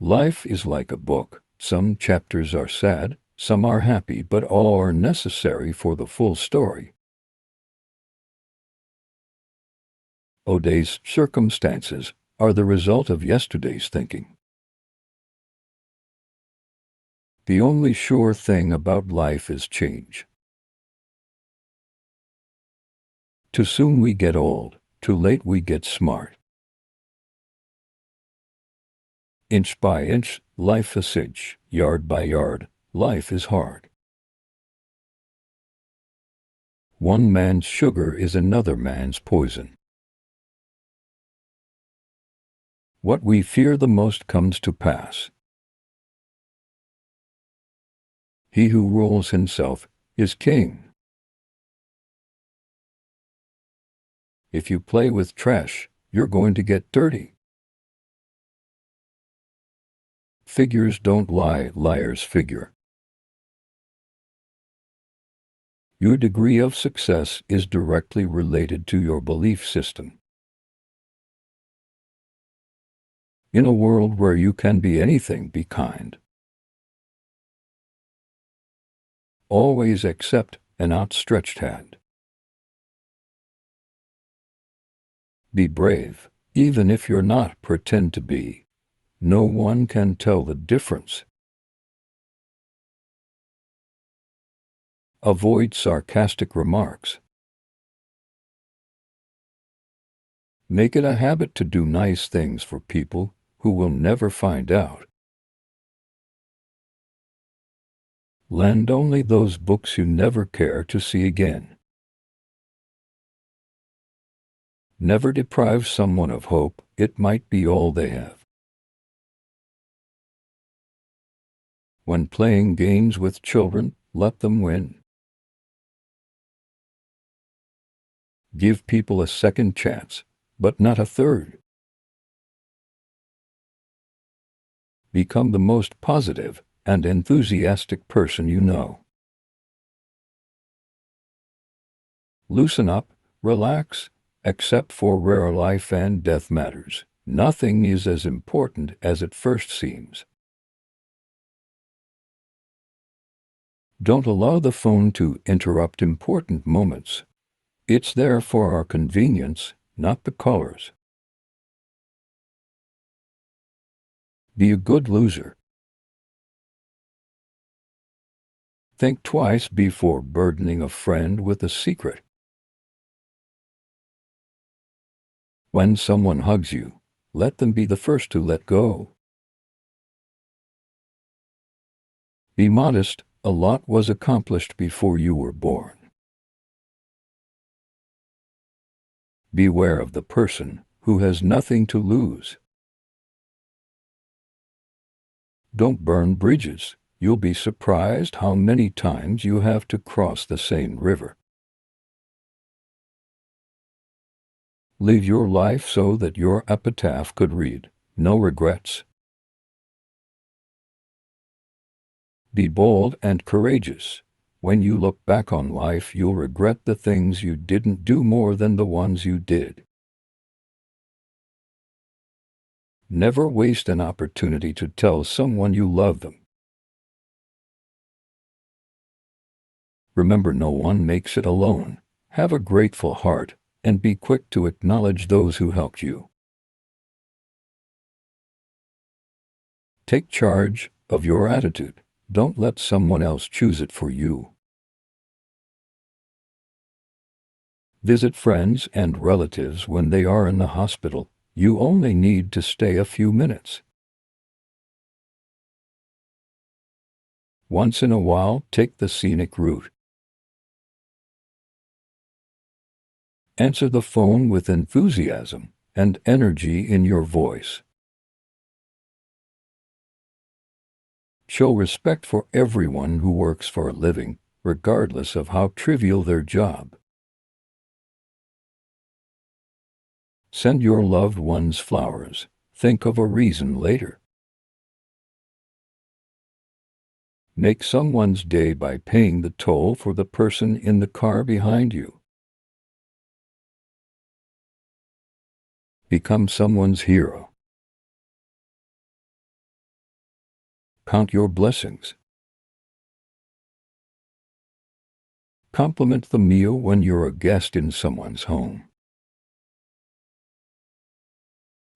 Life is like a book. Some chapters are sad, some are happy, but all are necessary for the full story. Today's circumstances are the result of yesterday's thinking. The only sure thing about life is change. Too soon we get old, too late we get smart. Inch by inch, life is inch, yard by yard, life is hard. One man's sugar is another man's poison. What we fear the most comes to pass. He who rules himself is king. If you play with trash, you're going to get dirty. Figures don't lie, liars figure. Your degree of success is directly related to your belief system. In a world where you can be anything, be kind. Always accept an outstretched hand. Be brave, even if you're not. Pretend to be. No one can tell the difference. Avoid sarcastic remarks. Make it a habit to do nice things for people who will never find out. Lend only those books you never care to see again. Never deprive someone of hope. It might be all they have. When playing games with children, let them win. Give people a second chance, but not a third. Become the most positive and enthusiastic person you know. Loosen up, relax, except for rare life and death matters. Nothing is as important as it first seems. Don't allow the phone to interrupt important moments. It's there for our convenience, not the callers. Be a good loser. Think twice before burdening a friend with a secret. When someone hugs you, let them be the first to let go. Be modest. A lot was accomplished before you were born. Beware of the person who has nothing to lose. Don't burn bridges. You'll be surprised how many times you have to cross the same river. Live your life so that your epitaph could read, "No regrets." Be bold and courageous. When you look back on life, you'll regret the things you didn't do more than the ones you did. Never waste an opportunity to tell someone you love them. Remember, no one makes it alone. Have a grateful heart, and be quick to acknowledge those who helped you. Take charge of your attitude. Don't let someone else choose it for you. Visit friends and relatives when they are in the hospital. You only need to stay a few minutes. Once in a while, take the scenic route. Answer the phone with enthusiasm and energy in your voice. Show respect for everyone who works for a living, regardless of how trivial their job. Send your loved ones flowers. Think of a reason later. Make someone's day by paying the toll for the person in the car behind you. Become someone's hero. Count your blessings. Compliment the meal when you're a guest in someone's home.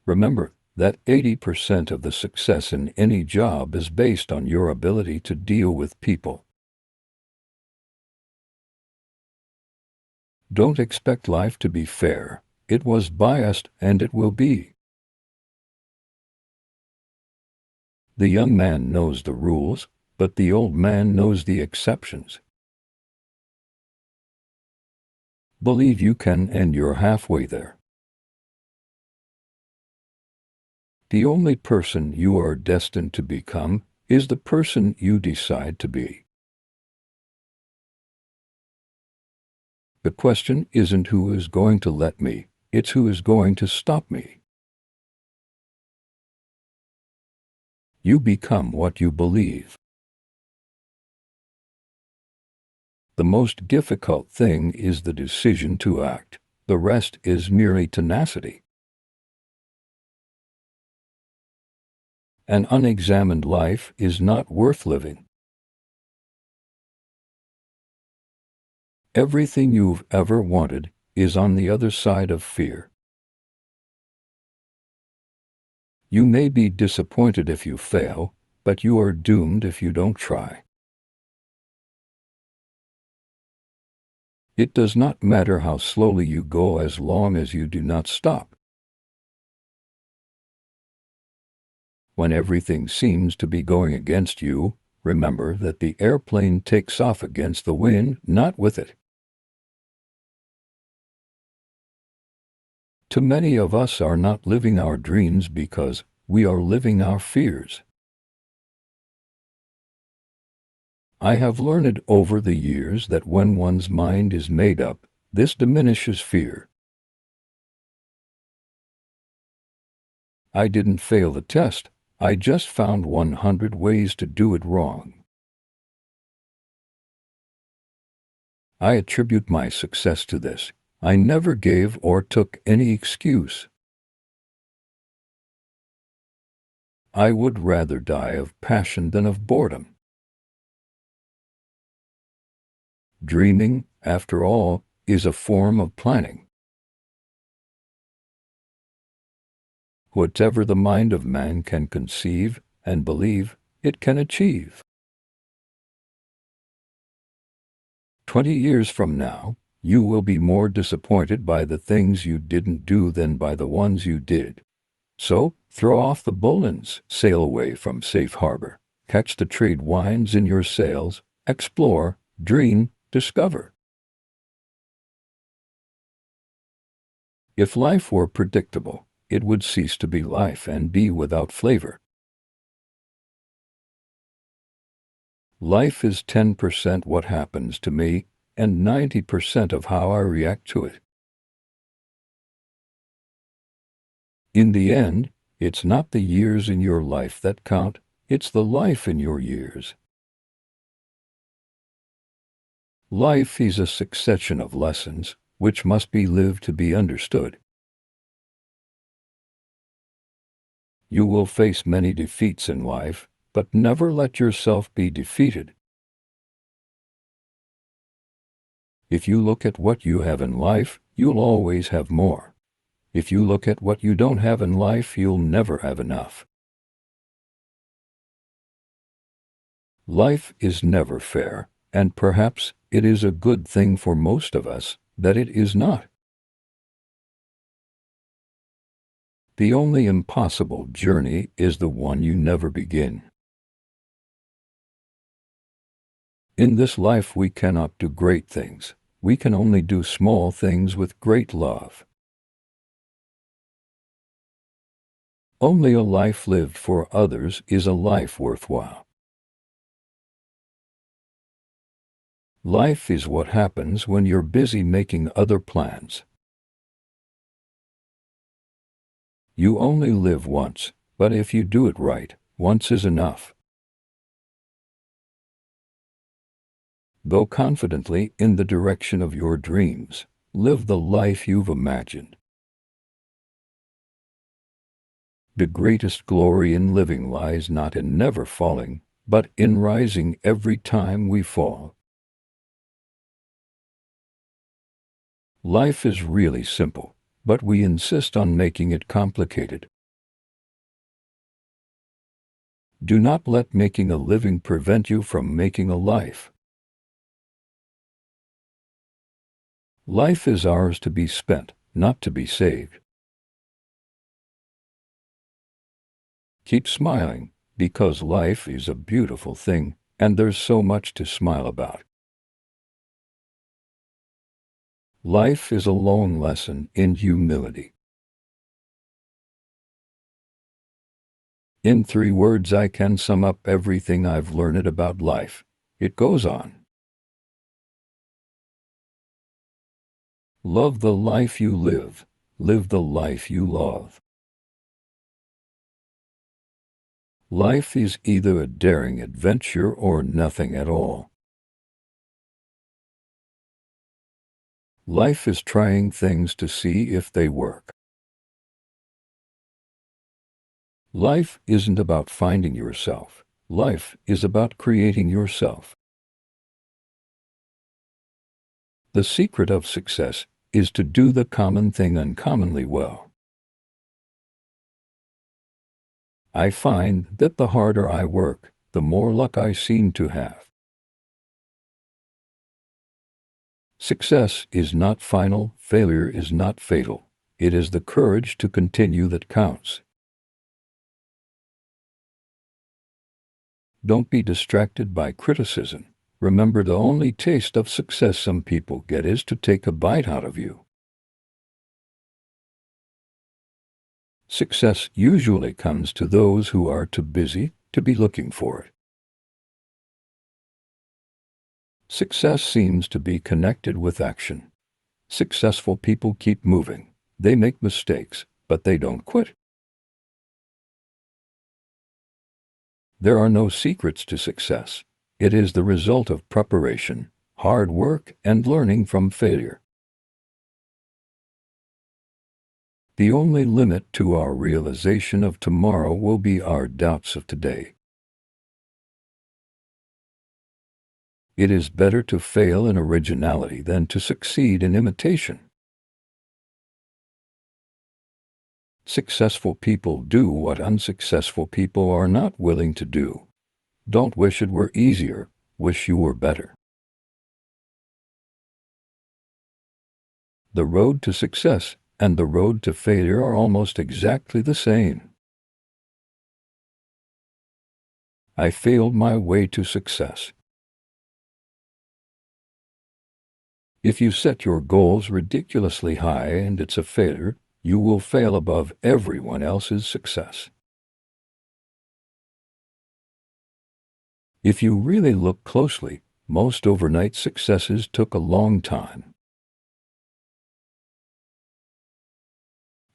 Remember that 80% of the success in any job is based on your ability to deal with people. Don't expect life to be fair. It was biased and it will be. The young man knows the rules, but the old man knows the exceptions. Believe you can and you're halfway there. The only person you are destined to become is the person you decide to be. The question isn't who is going to let me, it's who is going to stop me. You become what you believe. The most difficult thing is the decision to act. The rest is merely tenacity. An unexamined life is not worth living. Everything you've ever wanted is on the other side of fear. You may be disappointed if you fail, but you are doomed if you don't try. It does not matter how slowly you go as long as you do not stop. When everything seems to be going against you, remember that the airplane takes off against the wind, not with it. Too many of us are not living our dreams because we are living our fears. I have learned over the years that when one's mind is made up, this diminishes fear. I didn't fail the test, I just found 100 ways to do it wrong. I attribute my success to this. I never gave or took any excuse. I would rather die of passion than of boredom. Dreaming, after all, is a form of planning. Whatever the mind of man can conceive and believe, it can achieve. 20 years from now, you will be more disappointed by the things you didn't do than by the ones you did. So, throw off the bullens, sail away from safe harbor, catch the trade winds in your sails, explore, dream, discover. If life were predictable, it would cease to be life and be without flavor. Life is 10% what happens to me and 90% of how I react to it. In the end, it's not the years in your life that count, it's the life in your years. Life is a succession of lessons, which must be lived to be understood. You will face many defeats in life, but never let yourself be defeated. If you look at what you have in life, you'll always have more. If you look at what you don't have in life, you'll never have enough. Life is never fair, and perhaps it is a good thing for most of us that it is not. The only impossible journey is the one you never begin. In this life we cannot do great things. We can only do small things with great love. Only a life lived for others is a life worthwhile. Life is what happens when you're busy making other plans. You only live once, but if you do it right, once is enough. Go confidently in the direction of your dreams. Live the life you've imagined. The greatest glory in living lies not in never falling, but in rising every time we fall. Life is really simple, but we insist on making it complicated. Do not let making a living prevent you from making a life. Life is ours to be spent, not to be saved. Keep smiling, because life is a beautiful thing, and there's so much to smile about. Life is a long lesson in humility. In 3 words I can sum up everything I've learned about life. It goes on. Love the life you live. Live the life you love. Life is either a daring adventure or nothing at all. Life is trying things to see if they work. Life isn't about finding yourself. Life is about creating yourself. The secret of success is to do the common thing uncommonly well. I find that the harder I work, the more luck I seem to have. Success is not final, failure is not fatal. It is the courage to continue that counts. Don't be distracted by criticism. Remember, the only taste of success some people get is to take a bite out of you. Success usually comes to those who are too busy to be looking for it. Success seems to be connected with action. Successful people keep moving. They make mistakes, but they don't quit. There are no secrets to success. It is the result of preparation, hard work, and learning from failure. The only limit to our realization of tomorrow will be our doubts of today. It is better to fail in originality than to succeed in imitation. Successful people do what unsuccessful people are not willing to do. Don't wish it were easier, wish you were better. The road to success and the road to failure are almost exactly the same. I failed my way to success. If you set your goals ridiculously high and it's a failure, you will fail above everyone else's success. If you really look closely, most overnight successes took a long time.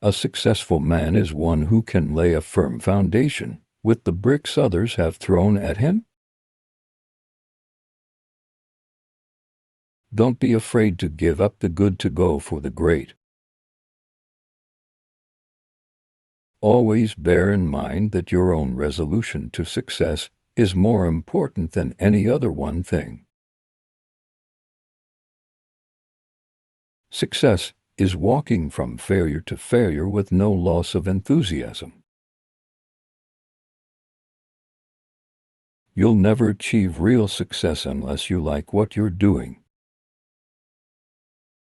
A successful man is one who can lay a firm foundation with the bricks others have thrown at him. Don't be afraid to give up the good to go for the great. Always bear in mind that your own resolution to success is more important than any other one thing. Success is walking from failure to failure with no loss of enthusiasm. You'll never achieve real success unless you like what you're doing.